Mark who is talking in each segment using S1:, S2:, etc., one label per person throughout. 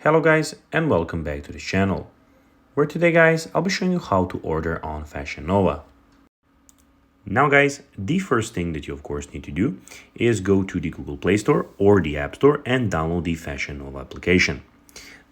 S1: Hello guys and welcome back to the channel, where today guys I'll be showing you how to order on Fashion Nova. Now guys, the first thing that you of course need to do is go to the Google Play Store or the App Store and download the Fashion Nova application.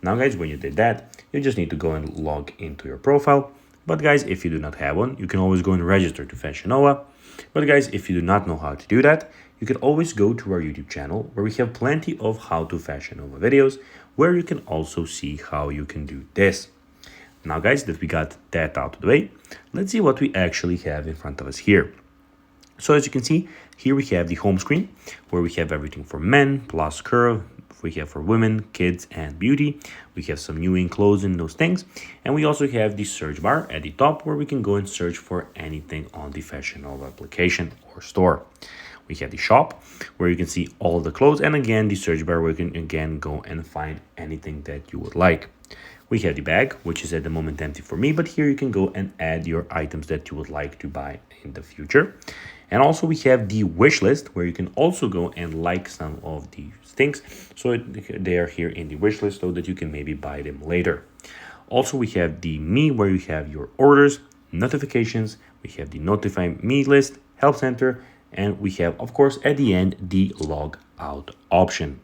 S1: Now guys, when you did that, you just need to go and log into your profile. But guys, if you do not have one, you can always go and register to Fashion Nova. But guys, if you do not know how to do that, you can always go to our YouTube channel where we have plenty of how to Fashion Nova videos, where you can also see how you can do this. Now guys, that we got that out of the way, let's see what we actually have in front of us here. So as you can see, here we have the home screen where we have everything for men, plus curve, we have for women, kids, and beauty. We have some new in clothes and those things. And we also have the search bar at the top where we can go and search for anything on the Fashion Nova application or store. We have the shop where you can see all the clothes, and again the search bar where you can again go and find anything that you would like. We have the bag, which is at the moment empty for me, but here you can go and add your items that you would like to buy in the future. And also we have the wish list where you can also go and like some of these things, so they are here in the wish list so that you can maybe buy them later. Also we have the me where you have your orders, notifications, we have the notify me list, help center, and we have of course at the end the log out option.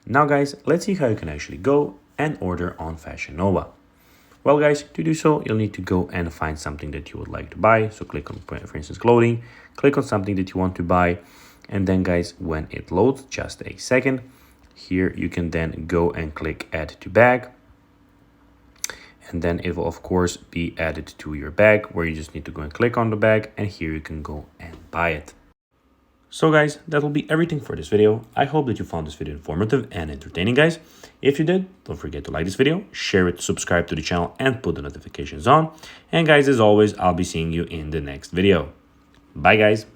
S1: Now guys, let's see how you can actually go and order on Fashion Nova. Well guys, to do so, you'll need to go and find something that you would like to buy. So click on, for instance, clothing, click on something that you want to buy. And then guys, when it loads, just a second, here you can then go and click add to bag. And then it will of course be added to your bag, where you just need to go and click on the bag, and here you can go and buy it. So guys, that will be everything for this video. I hope that you found this video informative and entertaining guys. If you did, don't forget to like this video, share it, subscribe to the channel, and put the notifications on. And guys, as always, I'll be seeing you in the next video. Bye guys.